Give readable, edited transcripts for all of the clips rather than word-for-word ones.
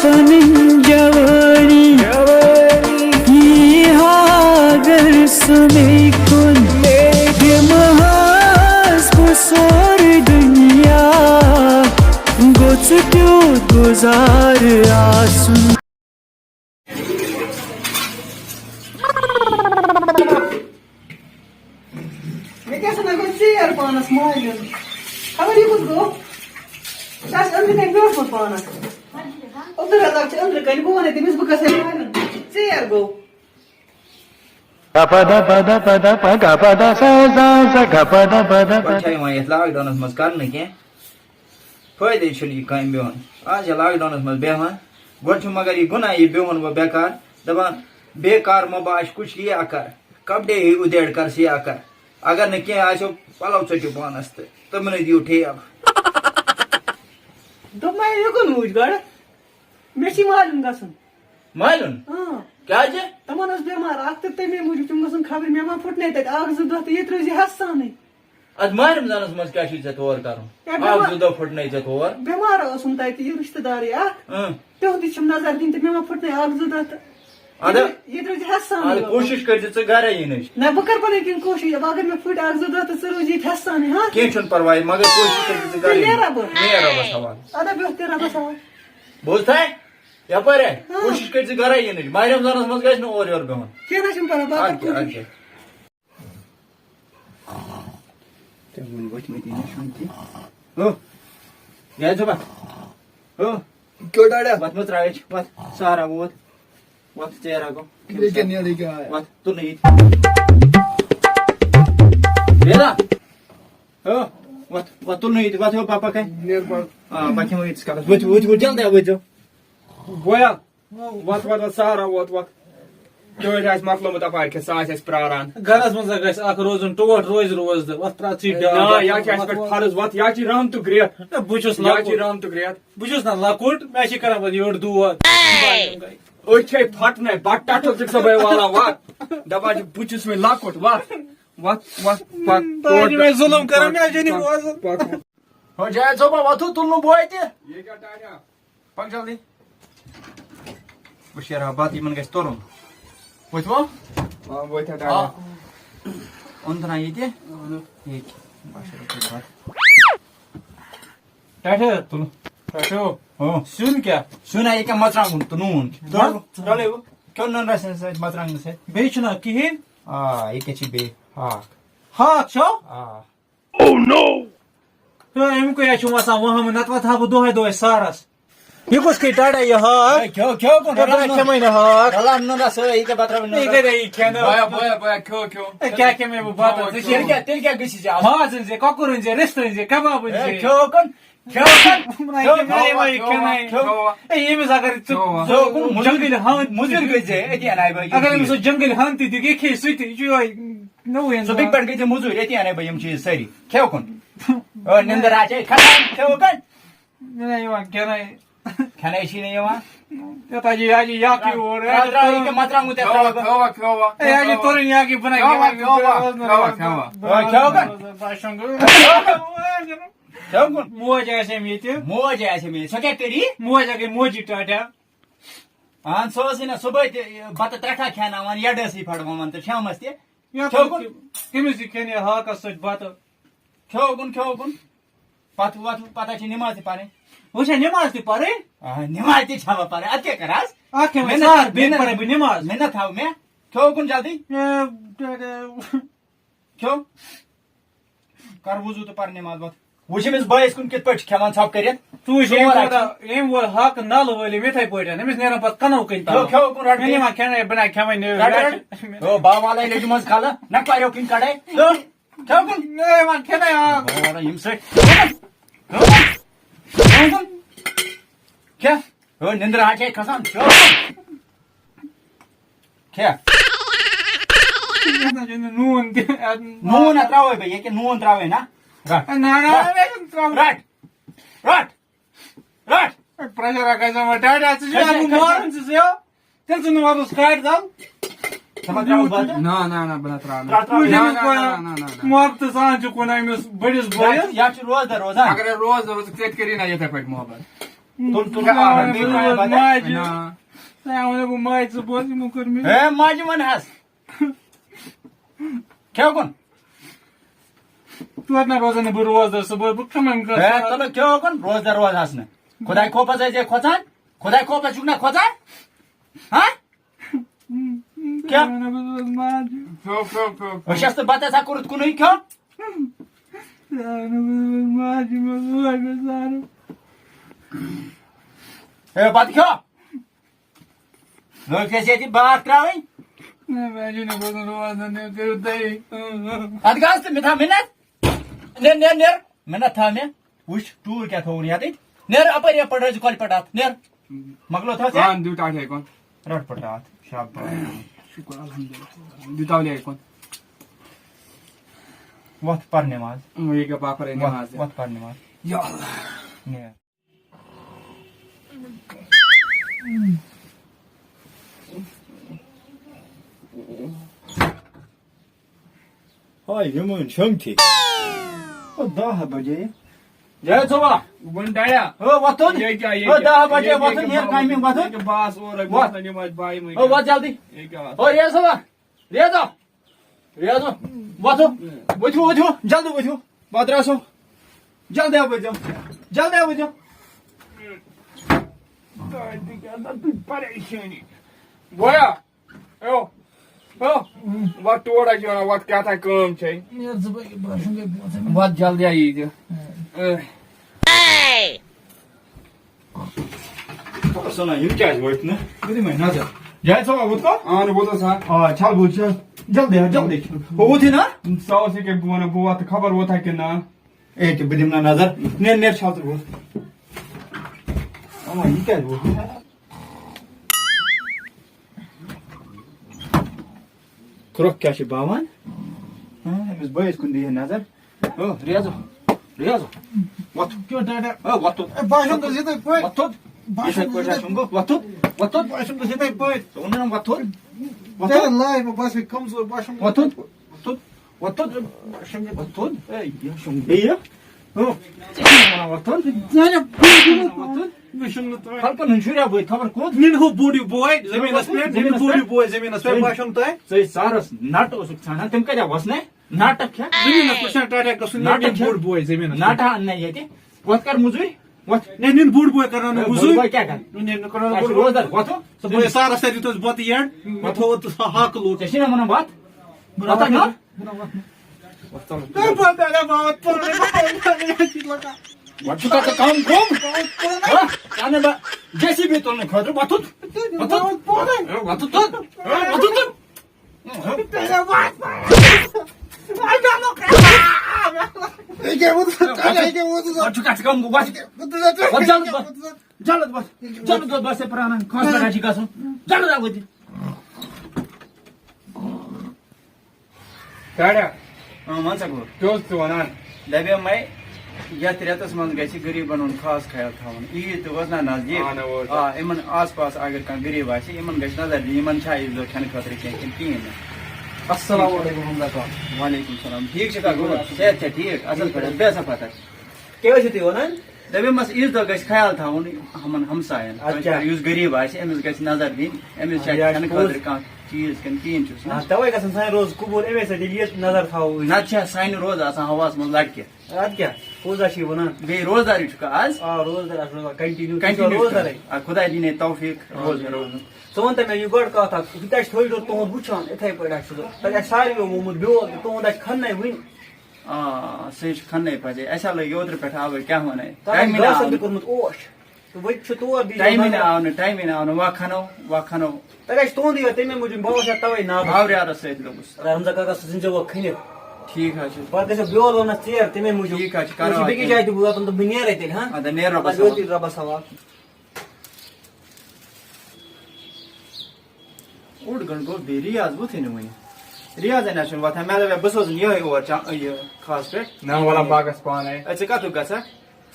पन जवानी हागर सुने कुन महस बुसोर दुनिया गोच क्यों गुजार आसुन पानस मालिन खबर कुछ गो शास अंदर कहीं ब्योट मत पानस उधर अंदर कहीं वो नहीं तिमिस बकस है मालिन चेयर गो गपदा पदा पदा गपदा सा सा गपदा पदा पछाई मा ये लॉकडाउन मस करन के फायदे छली कायम बेहन आज लॉकडाउन मस बेहन गोठ मगर ये गुना ये बेहन वो बेकार दबन बेकार मबाश कुछ ये कर कपड़े ही उदेड़ कर से कर अगर न क्या आसो पलव चटो पानस तमन दियो ठेब तो मैं युकन मुझ गड़ मेसी मालूम गसन मालूम हां क्या जे तमनस बेमार आत तमे मुझ तुम गसन खबर मे मा फुटने तक आग ज दत ये रोजी हसाने आज मारम जानस मस क्या छी तोर करू आग जुदा फुटने छ तोर बेमार ओसुन तय ये रिश्तेदार या तो दिसम नजर दिन ते मे मा फुटने आग ज दत अरे ये रोजी हसाने आज कोशिश कर जे घर ये नश ना बकर पने किन कोशिश अगर मैं फुट आग ज दत स रोजी हसाने हां के छन परवाह मगर कोशिश कर जे घर मेरा बस सवाल अदा बे तेरा बस बोलता है या पर है कोशिश कर जे घर ये नश मारम जानस मस गस न और बेहन के ना छन पर बात आगे तेमन वच में तीन शुनती हो या जबा हो क्यों डाड़ा मत मत राइच मत सारा वो What चेहरा को लेके नहीं लेके आया What तू नहीं बेला हो What तू नहीं What हो पापा का नियर पर हां बाकी में इसका वो जल्दी आ वो बोया what सारा what जो है मतलब मत पार के साथ है प्रारान गरस मज गस अख रोजन टोट रोज वत प्राची डा ना या क्या पर फर्ज what या ची राम तो ग्रेट बुचुस या ची लाकुट राम तो ग्रेट बुचुस ना लाकुट मैं छी करा बद योड दुआ ओए छे फटने बट्टा तो जिक सबे वाला वाट दबा जी बुचुस में लाकोट what ताजी में जुल्म कर मैं जनी बोल हो जाए जो बाबा तू तुनु बोयते ये क्या टाटा पंग जल्दी उशेरा बात ही मन गस तोरो वो हां वो था टाटा उनतना ये एक बाशा के बात टाटे तू टाटो हो सुन क्या सुना एक मत्रांग तू नून डले वो क्यों नन रसन से मत्रांग से बेचना किहिन एक ची बे हां हा छो ओह नो तो इनको या छुमा सा वहां में नतवा था दो है सारस ये कुछ के टाटा ये हा क्यों को तो क्या मैं ना हा रला न रस एक बात नहीं करे ये क्या ना बोया क्यों क्या मैं वो बात है तेल क्या गसी जा हाँ जन कॉकरों जे रेस्टोरेंट जे कबाब जे क्यों कौन ये में अगर जंगल हाँ मुझे गजे एती आना भाई अगर हम जंगल हाँ ती के खे सुई जो नो है सो बिग बड़ गजे मुझे एती आना भाई हम चीज सही क्यों कौन और निंदर आचे खत्म क्यों कौन नहीं वहाँ क्या नहीं खाना इसी नहीं वहाँ ये ताजी आज या की हो रहा है रात के मात्रा मुझे क्यों आज तोरे यहाँ की बना क्यों कौन मुआ जैसे में थे मोज ऐसे में सके करी मुआ जाके मोजी टाटा हां सोसी ना सुबह बत तटा खाना वन यडसी फड़वा मन तो शाम मस्ते किमिस खेने हा का सच बात क्यों कौन पता छी नमाज पाने वो छे नमाज ती परे नमाज ती छावा पाने अते करास आंखें में सार बेन परे भी नमाज मैं ना थाऊ मैं क्यों कौन जल्दी क्यों कर वुजू तो पर नमाज बात वुशी मिस बायस कुन कित पट खेमान छाप करे तू एम वो हक नाल वाली मिठाई पोइटा नमिस नेरा पत कनो किंता क्यों कौन रट मैंने मा खेने बना खेमे ने ओ बा वाला ले मज खाला न पायो किन काडे तो क्यों कौन ने मा खेने और हिमसे कौन क्या ओ निंद्र आके खसान क्या नून अत्रावे भैया के नून अत्रावे ना रट Pressure कैसा मटाड़ा तुझे अब मारन से यो तेरे सुन वापस स्काइट जाओ समझ रहा हूँ बात ना बना रहा मुझे मार तो सांच को ना मैं बड़े बोले या रोज अगर रोज क्रिएट करी ना ये था पेट मोहब्बत Hey, Majiman has. Kya kon? तू ना रोजाने बरं रोज बरं बघ मग Hey, talo kya kon? Roz hasne. Khoday khopa jay khotan? Khoday khopa chukna khotan? Ha? Kya? Oshasta bata sa kurut kunui kya? Hey, bat kya? Log kaise thi baat krawai? Adgas mitha minat? Ner minat tha me. Wish tour kya thau ni ati? Ner apar ya padra ji kol patat. Ner maglo tha se? Kan duta hai kon. Rad patat. Shabba. Shukr alhamdulillah. Duta le kon. What par namaz? Ye ka pa pare namaz. What par namaz? Ya Allah. Ne. Hay yemin şamti. O daha baje. Jai soba. Bun daya. O watun. Ye kya ye. O daha baje watun yer kayming watun. Ke bas or What? namaz bai mai. O wat jaldi. Ye kya. O riya soba. Riya watun. Wajhu. Jaldi wajhu. Badraso. Jaldi wajhu. Pareshani. Boya. Yo. What told I you what cat I come chay? What jaldi ai je. Sana yumkaj volt ne? Budi mai nazar. Jai soba wutko? An bodo sa. Chal bu chal. Jaldi. O wuti na? Sao se ke buana buwa to khabar hota ke na. Ek bidim na nazar. Ne chal bu. Ama yumkaj volt. Krok kaşı bavan. Biz bayız kundiye nazar. Riyazo. What? क्यों data What? भाषण तो सीधे कोई What? Yeşil koca şungo. What? भाषण तो सीधे कोई Ondan what? तेरा लाइफ बस भी कमजोर भाषण What? Ey, ya şungo. İyi ya. What? जाने What? मिशन तो Halkanın şuraya boy tabar kod. निन हो बूढ़ी बॉय जमीन पे निन बूढ़ी बॉय जमीन पे भाषण तो है Say saras nat osuk sana tem kada wasne natak kya? जमीन पे टाटा का सुन नाटक निन बूढ़ बॉय जमीन Nata anne yeti. What kar muzuri? What? नहीं निन बूढ़ बॉय करना बुझू Boy क्या कर? निन करना Kaç बूढ़ rozar what? सब बॉय सारा सरी तो बहुत यार मत हो तो हाक लो Teşine mana what? What na? नहीं बोलता है बात पर What you got to come home? Kane ba JCB tolne khadru batut. Batut. तेरा बात आई डोंट नो क्या वो What you got to come what? What jalad bas se prana khas bana ji kasun. Jalad agodi. Daya. Mansa ko. Dost to anan. Dabe mai yat retas man gaisi garib banon khas khayal thaun. Eid wasna nazdik. Iman आस पास अगर kan garib asi iman gaisi nazar di iman cha izo khan khatre kin. अस्सलाम वालेकुम हमला का वालेकुम सलाम. ठीक छ का गो. सेहत छ ठीक. असल पर बेसा पता. के वजह थी वो ना Dabe mas iz da gaisi khayal thaun haman hamsayan. अच्छा. Yus garib asi emis gaisi nazar din. Emis cha khan khatre kan चीज kan kin chus. हाँ तवाई का संसार रोज कुबोर एवे से दिलियत नजर था वो Na cha sain roz asan hawas man ladke. आज क्या पूजा शी बना Be rozari chuka az. रोज दर रोज कंटिन्यू Continue रोज दर खुदा दिने तौफीक रोज सोन तमे यू गॉड का था किताश थोड़ी दो तो बुछान एथै पड़ा छ त सारी वो मुद बियो तो द खन नै विन सेज खन्नै पजे ऐसा लगे उधर बैठा अब क्या होना है टाइम मिला सब कुछ ओश तो वही छ तो भी टाइम इन आउन वा खानो तगाश तो दियो तेमे मुझे बहुत सा तवई ना और यार से लोगस हमजा का सिंज वो खने ठीक है पर कैसे बियो लोना चेयर तेमे मुझे ठीक है करो बिकी जाय तो बुआ तो बिनिया रहते हां अद नेर बस रबा सवा उड गन गो रियाज वो थे न रियाज है नेशन वा था मैं बस नियो और ये खास पे Na wala bagas pane. अच्छा का तो गसा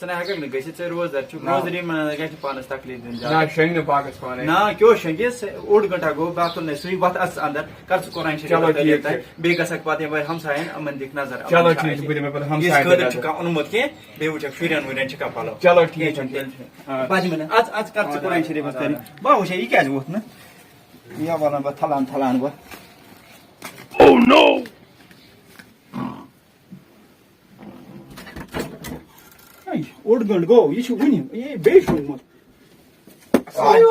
ना हेकक न गसित से रोजदार छु रोजरी मन गछ पानस तकलीफ दिन जा ना शंग ने पागस पाने ना क्यों शंगे से ओड घंटा गो बात ने सुई बात अस अंदर कर कुरान शरीफ चलो ठीक है बे गसक पाते भाई हम साइन अमन दिख नजर चलो ठीक है बुरे में हम इस साइड कदर का अनुमति के बे उठ फिरन वरन छिका पालो चलो ठीक है बाजी मन आज कर कुरान शरीफ करी बा उसे ई क्या होत न या वाला बा थलान बा Oh no! ओड गंड गो ये छु वनी ये बे छु म आयो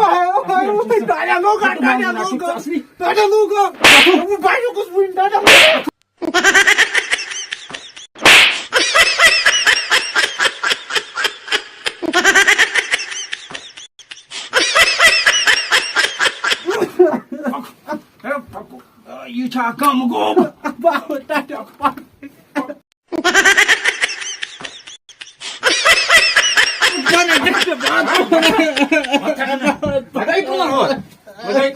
दादा लोग वो बाजू कुछ बुइन दादा you cha come go ba ta ta बताई कौन हो बताई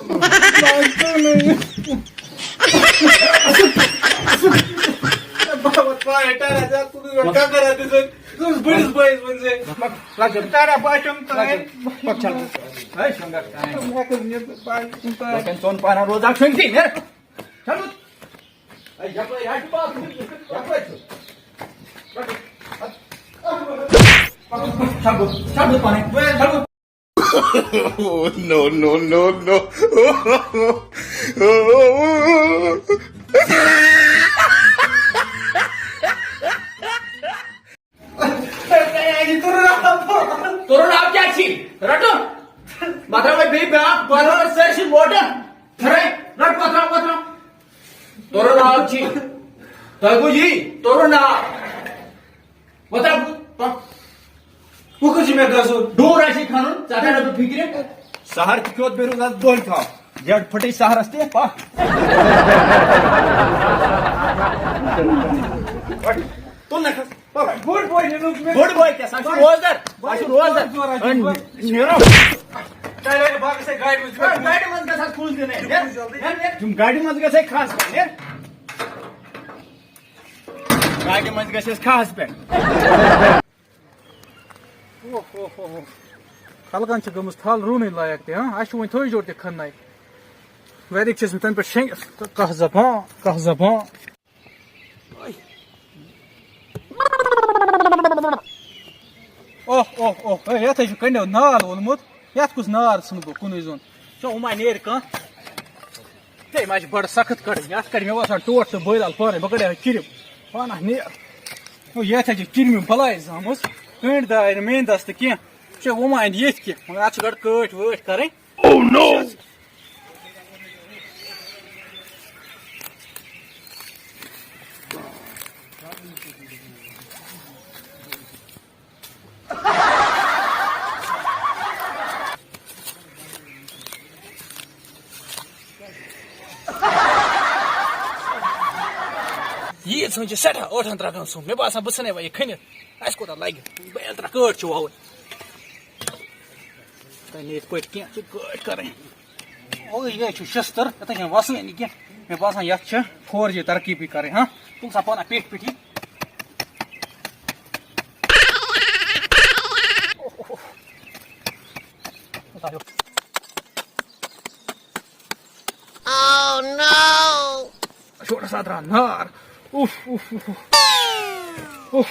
बाबा एटा राजा तू क्या करा तुझे तू बड़ीच बाईस म्हणजे लाग तारा पाचम काय चल हाय संगात काय लेकिन सोन पाना रोज आ संगती ने चल आई या पास चल पाने चल Oh no no no no! तोरण आप क्या छी रटो मात्रा में बे बारो सर्च वाटर थरे रट पत्रा तोरण आप छी तगु जी तोरण आप बता कुछ में गसो डोर आशी खानो चाटा डब फिक्रे शहर क्यों बेरो ना दोल खा जड़ फटे शहर अस्ते पा तो ना गुड बॉय ने लोग गुड बॉय क्या सासु रोजदार नेरो डायरेक्ट भाग से गाइड में गाड़ी मत के साथ खुल देने तुम गाड़ी मत के से खास पे गाड़ी मत के से खास पे खलकान गमस थल रून लायक ते हाँ अस वो थोड़ी जोर ते खन्नाय वैदिक तन पे शेंग कह जबान ओह ओह ओह ये कन्यो नाल वोनमुत ये कुछ नार सन बो कुन जोन चो उमा नेर कह ते मा बड़ सख्त कड़ ये कड़ मे बसान टोट तो बोलाल पारे बह कड़े किरम पाना नेर ये किरम बलाय जामस कंड दार मेन दस्त क्या चो उमा ये मगर अत गड़ कट वट कर Oh no! ये सठा 8 त्रकान सो मे बासान बह सन ये खनित अस कोत लगे बह त्रा कट वावन ये पे कट कर ये शस्तर ये वसन क्या मे बासान ये 4G तरक्की भी करें हाँ तुम सा पाना पेट पिटी Oh no! छोटा सा द्रा नार उफ उफ उफ उफ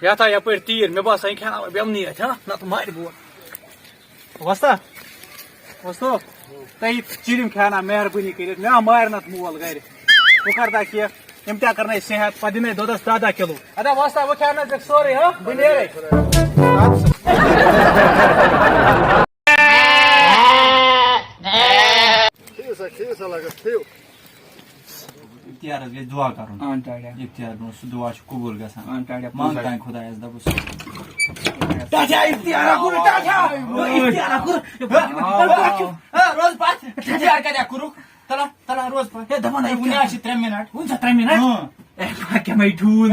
या था यप तीर मे बासान खाना बेमनी हाँ ना तो मार बो वस्ता वस्तो तई चिरिम खाना मेहरबानी कर मे मार नत मोल गर वो करता क्या यम क्या करना सेहत पे दिन दोदस 10 किलो अदा वस्ता वो खाना सोरे हाँ बह नेरे इफ्तियार गए दुआ करूं इफ्तियार नो दुआ कबूल गसान मांगता खुदायस दबस टाटा इफ्तियार करू टाटा इफ्तियार करू रोज पास इफ्तियार क्या करू तला रोज पास हे दमन है 3 मिनट 3 मिनट क्या मैं ढूंढ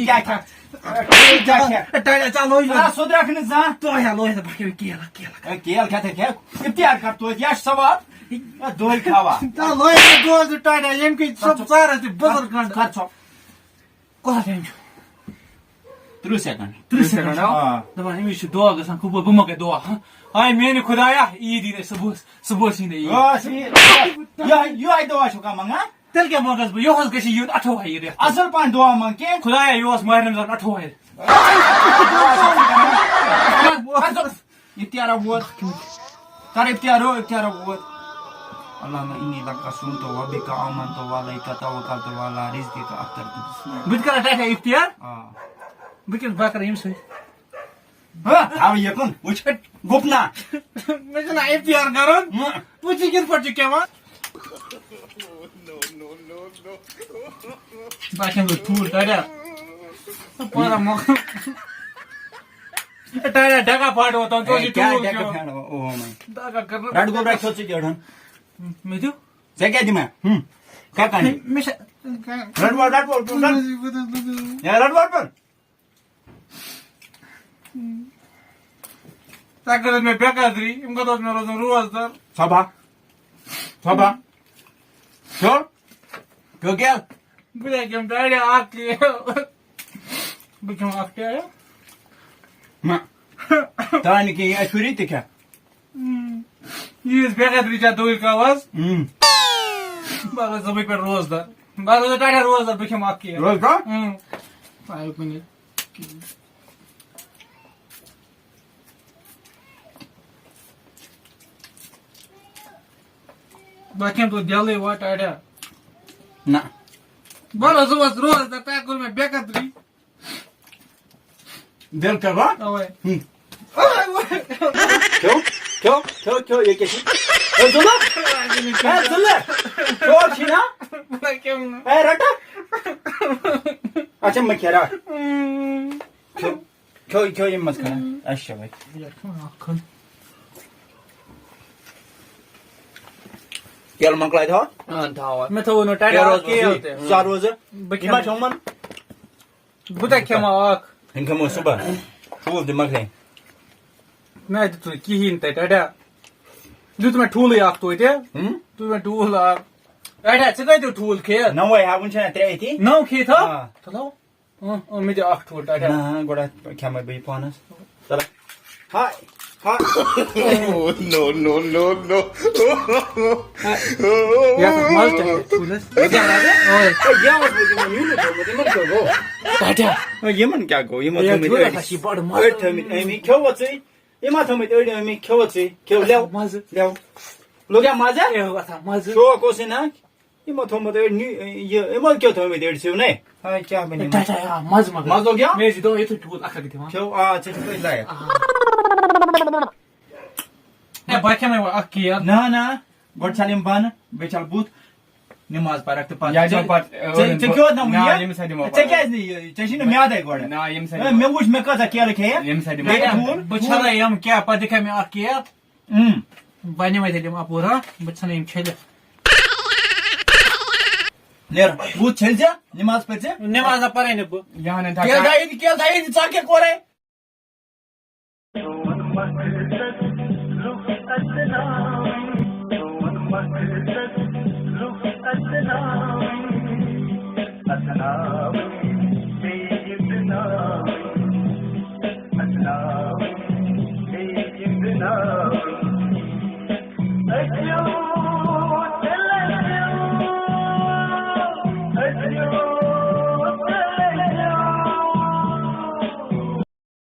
क्या टाटा चलो सुध रखने जा तो या लो है बाकी केला केल क्या थे क्या इफ्तियार कर तो या सवाब दोल खावा लो टाटा यम की सब सारा बजर खर्च कह 30 सेकंड 30 सेकंड दपा अमिस दुआ गसान कबूल बह मगे दुआ आय मेन खुदाया ईद इन सुबह इन यो दवा छु का मंगा तेल क्या मगस बह यह गि यून 8 ईद असल पान दवा मंग के खुदाया यह माह रमजान 8 ईद इफ्तियार वोत कर इफ्तियार वोत अल्लाहुम्मा इन्नी लका सुनतो व बिका आमनतो व अलैका तवक्कलतो व अला रिज़्क़िका अफ़्तरतु बुत कर टाका इफ्तियार बुकिन बाकर यम से हां ये कौन उछ गुपना मैं जना इफ्तियार करन पुछि किन पड़ के मा बाके में tour Tada para mo Tada ढका फाड़ो तो जी क्या टूर क्या खाना ओ मैं ढका कर राड गोबरा सोच के अडन मैं जो जगह दी मैं क्या कहानी मैं राड बोल या राड बोल ताकत में बेकादरी इनका तो मेरा रोज सर सभा क्यों क्या बुझा के हम टाडा आके बुझो आके आया मैं तानी की अश्वरी थे क्या ये बेकादरी जा दो का आवाज बाबा सब पे रोज दा बाबा तो टाडा रोज दा बुझो आके रोज का 5 मिनट बाकी हम तो दिले हुआ टाडा ना बोलो सुबह रोज दा ताकुल में बेकादरी दिल का बा ओए क्यों ये कैसी सुनो क्यों छीना क्यों रटा अच्छा मैं कह रहा क्यों ये मत खाना अच्छा भाई क्या मंगला था मैं तो वो टाडा के होते चार रोज बिमा चमन बुता के माक इनका मो सुबह फूल दिमाग है मैं तो किहिन ते टाडा दुत में ठूल याक तो इते तू में ठूल टाडा चाहिँ त्यो ठूल खे नौ है हुन्छ न त्रै थी नौ खे था त लो मैं तो आठ ठूल टाडा ना गोडा ख्यामा बे पानस चल हाय हाय no. या तो मस्त है ठूलस ओए ये मत बोल मैं न्यू तो मत गो टाडा ये मन क्या गो ये मत या में ठूल खासी बड मस्त Wait a minute, Amy, क्यों बच्चे? ये माथा में तेरे Amy क्यों बच्चे? क्यों ले मजे ले लोग क्या मजा? ए था मजे क्यों कोसे ना? ये माथा में तेरे ये मत क्यों था में तेरे से नहीं? हाँ क्या बने? टाडा या मजे मजा हो गया? मैं जी तो ये तो ठूल आखा के थे क्यों चल कोई लाया? ए बाकी में आके यार ना गोट सालिम बान बेचल बूथ नमाज पर रखते पास या जो पर क्यों ना ना मुझे यम साइड में क्या नहीं चशीन में याद है गोड़ ना यम साइड मैं कुछ में कजा क्या लिखे है यम साइड बेटा में ठूल बचरा यम क्या पद के में आके बने में थे पूरा बचना यम छले लेर बूथ चल जा नमाज पर से नमाज पढ़े ने यहाँ ने क्या था ये चाके कोरे